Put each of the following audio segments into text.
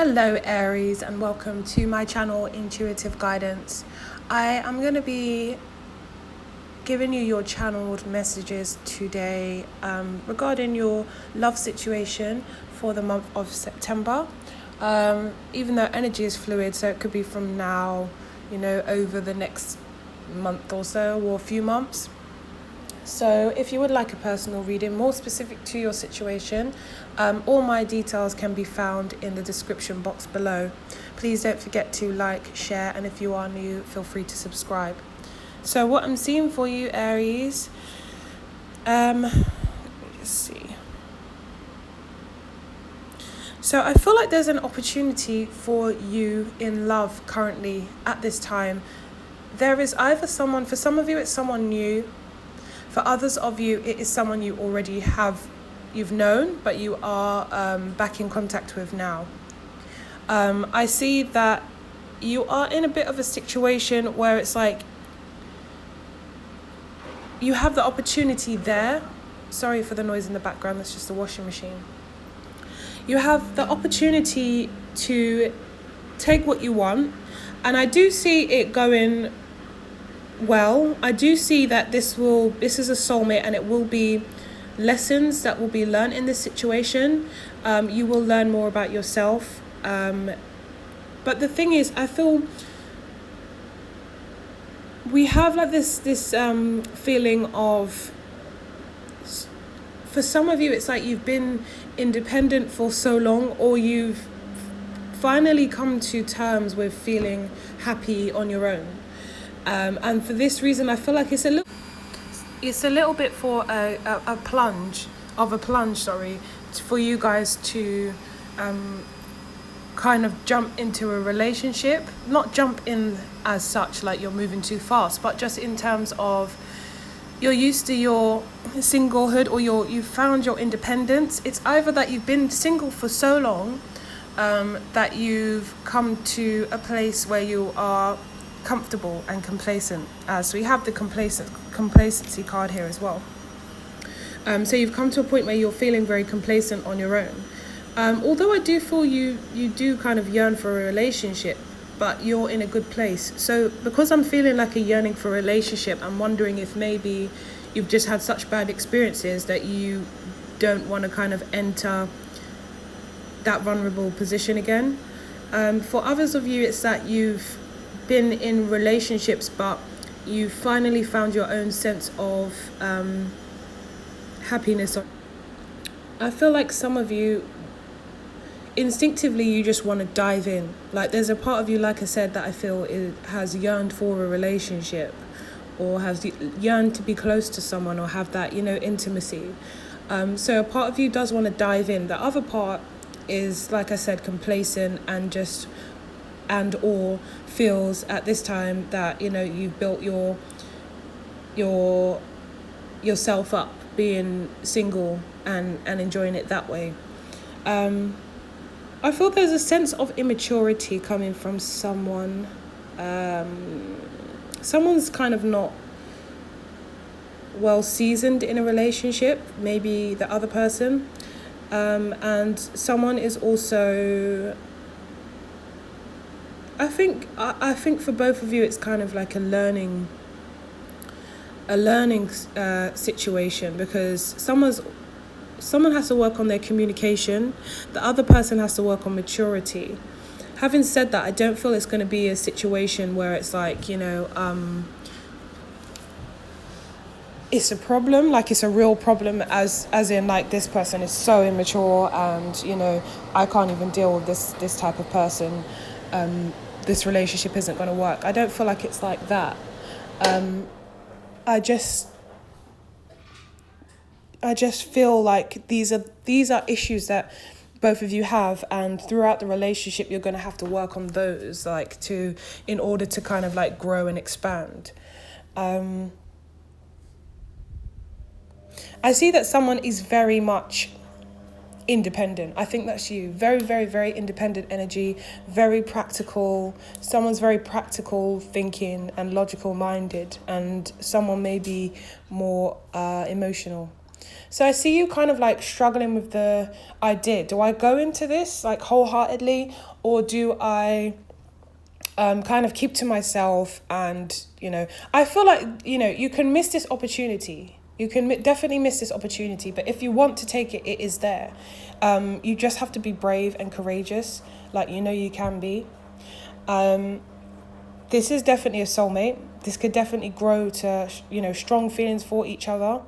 Hello Aries, and welcome to my channel Intuitive Guidance. I am going to be giving you your channeled messages today regarding your love situation for the month of September. Even though energy is fluid, so it could be from now, over the next month or so, or a few months. So if you would like a personal reading more specific to your situation, all my details can be found in the description box below. Please don't forget to like, share, and if you are new, feel free to subscribe. So what I'm seeing for you, Aries, let me just see. So I feel like there's an opportunity for you in love currently at this time. There is either someone, for some of you it's someone new. For others of you, it is someone you already you've known, but you are back in contact with now. I see that you are in a bit of a situation where it's like you have the opportunity there. Sorry for the noise in the background, that's just the washing machine. You have the opportunity to take what you want, and I do see it going well. I do see that this is a soulmate, and it will be lessons that will be learned in this situation. You will learn more about yourself. But the thing is, I feel we have like this feeling of, for some of you, it's like you've been independent for so long, or you've finally come to terms with feeling happy on your own. And for this reason, I feel like it's a little bit for a plunge, for you guys to kind of jump into a relationship. Not jump in as such, like you're moving too fast, but just in terms of you're used to your singlehood, or you've found your independence. It's either that you've been single for so long that you've come to a place where you are comfortable and complacent. So we have the complacency card here as well. So you've come to a point where you're feeling very complacent on your own. Although I do feel you do kind of yearn for a relationship, but you're in a good place. So because I'm feeling like a yearning for a relationship, I'm wondering if maybe you've just had such bad experiences that you don't want to kind of enter that vulnerable position again. For others of you, it's that you've been in relationships, but you finally found your own sense of happiness. I feel like some of you, instinctively, you just want to dive in. Like there's a part of you, like I said, that I feel has yearned for a relationship, or has yearned to be close to someone, or have that, intimacy. So a part of you does want to dive in. The other part is, like I said, complacent and or feels at this time that you've built yourself up being single and enjoying it that way. I feel there's a sense of immaturity coming from someone. Someone's kind of not well seasoned in a relationship, maybe the other person, and someone is also, I think for both of you, it's kind of like a learning situation, because someone has to work on their communication. The other person has to work on maturity. Having said that, I don't feel it's going to be a situation where it's like, it's a problem, like it's a real problem, as in like this person is so immature and, I can't even deal with this type of person. This relationship isn't going to work. I don't feel like it's like that. I just feel like these are issues that both of you have, and throughout the relationship you're going to have to work on those, in order to kind of like grow and expand. I see that someone is very much independent. I think that's you. Very, very, very independent energy, very practical. Someone's very practical thinking and logical minded, and someone may be more emotional. So I see you kind of like struggling with the idea. Do I go into this like wholeheartedly, or do I kind of keep to myself? And, I feel like, you can miss this opportunity. You can definitely miss this opportunity. But if you want to take it, it is there. You just have to be brave and courageous, like you can be. This is definitely a soulmate. This could definitely grow to, strong feelings for each other.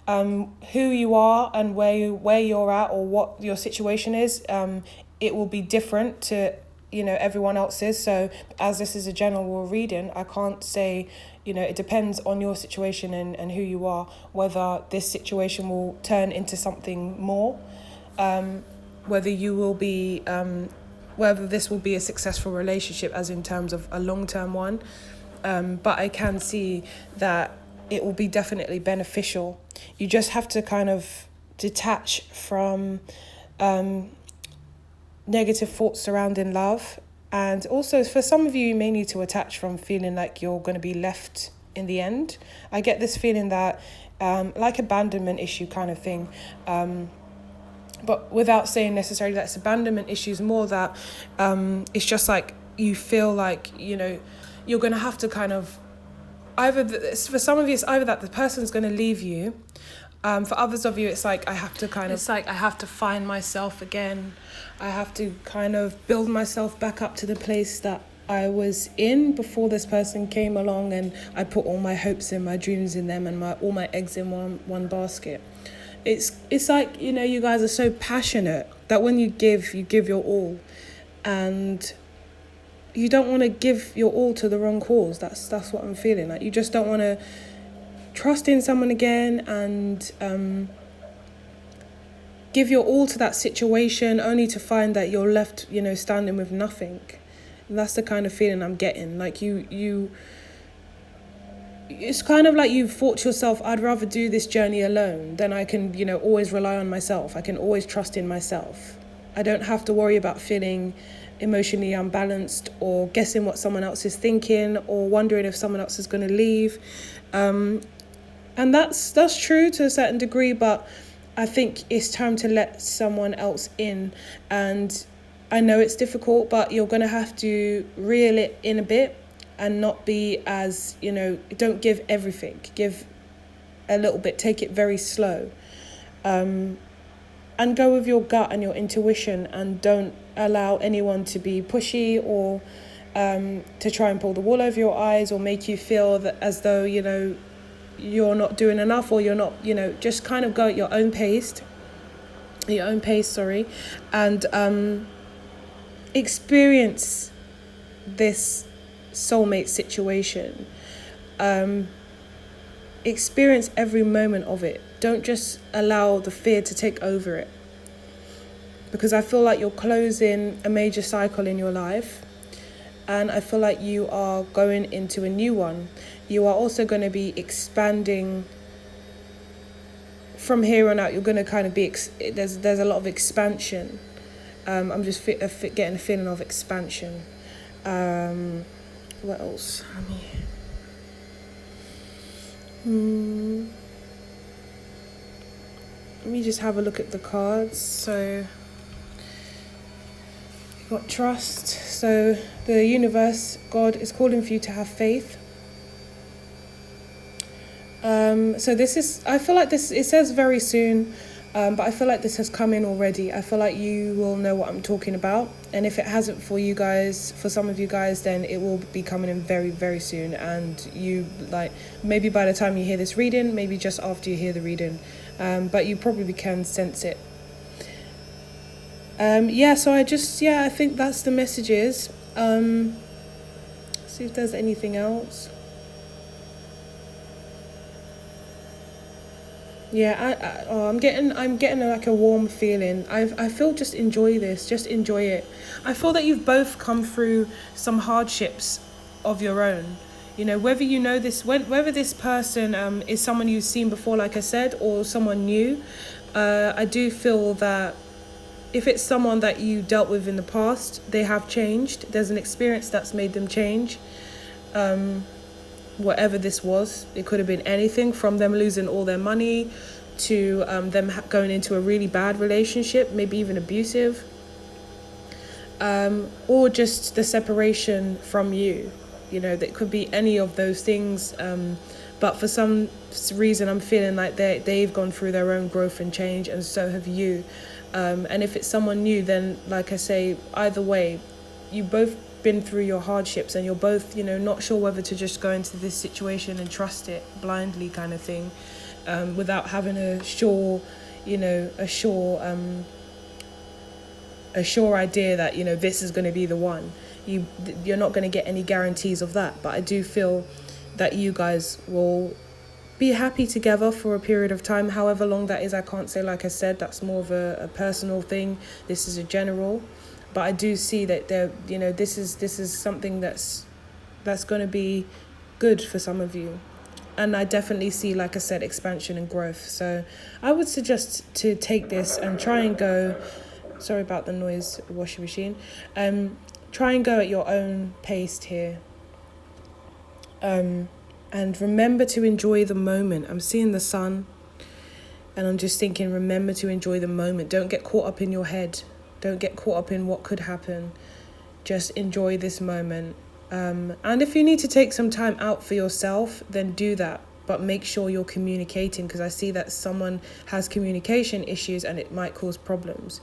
Who you are and where you're at, or what your situation is, it will be different to everyone else's. So as this is a general reading, I can't say, it depends on your situation and who you are, whether this situation will turn into something more, whether you will be whether this will be a successful relationship, as in terms of a long-term one. But I can see that it will be definitely beneficial. You just have to kind of detach from negative thoughts surrounding love. And also, for some of you, you may need to attach from feeling like you're going to be left in the end. I get this feeling that, like abandonment issue kind of thing, but without saying necessarily that's abandonment issues, more that it's just like you feel like, you're going to have to kind of, for some of you, it's either that the person's going to leave you. For others of you, it's like I have to find myself again. I have to kind of build myself back up to the place that I was in before this person came along, and I put all my hopes and my dreams in them, and all my eggs in one basket. It's like, you guys are so passionate that when you give your all, and you don't want to give your all to the wrong cause. That's what I'm feeling. Like, you just don't want to trust in someone again and give your all to that situation, only to find that you're left, standing with nothing. And that's the kind of feeling I'm getting. Like it's kind of like you've thought to yourself, I'd rather do this journey alone than I can, always rely on myself. I can always trust in myself. I don't have to worry about feeling emotionally unbalanced, or guessing what someone else is thinking, or wondering if someone else is going to leave. And that's true to a certain degree, but I think it's time to let someone else in. And I know it's difficult, but you're going to have to reel it in a bit and not be as, don't give everything. Give a little bit, take it very slow. And go with your gut and your intuition, and don't allow anyone to be pushy, or to try and pull the wool over your eyes, or make you feel that as though, you're not doing enough, or you're not, just kind of go at your own pace, and experience this soulmate situation. Experience every moment of it. Don't just allow the fear to take over it, because I feel like you're closing a major cycle in your life, and I feel like you are going into a new one. You are also going to be expanding from here on out. You're going to kind of be there's a lot of expansion. I'm just getting a feeling of expansion. What else? Let me just have a look at the cards. So you've got trust. So the universe, God, is calling for you to have faith. So this is, I feel like this, it says very soon, but I feel like this has come in already. I feel like you will know what I'm talking about. And if it hasn't for you guys, for some of you guys, then it will be coming in very, very soon. And you, like, maybe by the time you hear this reading, maybe just after you hear the reading, but you probably can sense it. So I think that's the messages. See if there's anything else. Yeah, I'm getting like a warm feeling. I feel just enjoy this, just enjoy it. I feel that you've both come through some hardships of your own. Whether you know this, whether this person is someone you've seen before, like I said, or someone new. I do feel that if it's someone that you dealt with in the past, they have changed. There's an experience that's made them change. Whatever this was, it could have been anything from them losing all their money, to them going into a really bad relationship, maybe even abusive, or just the separation from you. You know, that could be any of those things. But for some reason, I'm feeling like they've gone through their own growth and change, and so have you. And if it's someone new, then like I say, either way, you both been through your hardships, and you're both, you know, not sure whether to just go into this situation and trust it blindly, kind of thing, without having a sure idea that, you know, this is going to be the one. You're not going to get any guarantees of that, but I do feel that you guys will be happy together for a period of time, however long that is. I can't say, like I said, that's more of a personal thing. This is a general, but I do see that there, you know, this is something that's going to be good for some of you. And I definitely see, like I said, expansion and growth. So I would suggest to take this and try and go, sorry about the noise, washing machine, try and go at your own pace here. And remember to enjoy the moment. I'm seeing the sun, and I'm just thinking, remember to enjoy the moment. Don't get caught up in your head. Don't get caught up in what could happen. Just enjoy this moment. And if you need to take some time out for yourself, then do that. But make sure you're communicating, because I see that someone has communication issues and it might cause problems.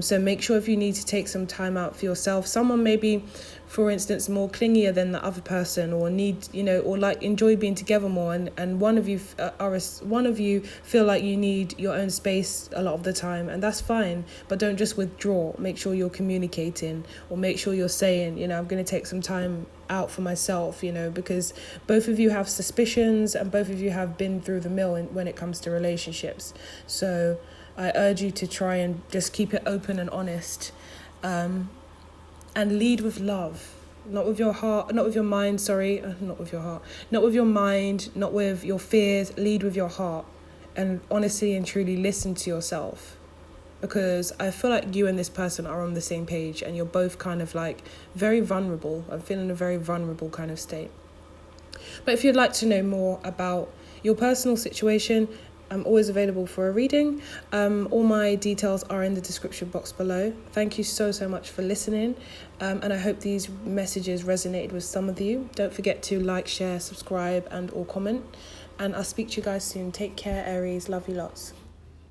So make sure if you need to take some time out for yourself, someone maybe, for instance, more clingier than the other person, or need, you know, or like enjoy being together more, and one of you feel like you need your own space a lot of the time, and that's fine, but don't just withdraw. Make sure you're communicating, or make sure you're saying, you know, I'm going to take some time out for myself, you know, because both of you have suspicions and both of you have been through the mill when it comes to relationships. So I urge you to try and just keep it open and honest, and lead with love, not with your heart, not with your mind, not with your heart, not with your mind, not with your fears. Lead with your heart, and honestly and truly listen to yourself, because I feel like you and this person are on the same page, and you're both kind of like very vulnerable. I'm feeling a very vulnerable kind of state. But if you'd like to know more about your personal situation, I'm always available for a reading. All my details are in the description box below. Thank you so much for listening. And I hope these messages resonated with some of you. Don't forget to like, share, subscribe, and or comment. And I'll speak to you guys soon. Take care, Aries. Love you lots.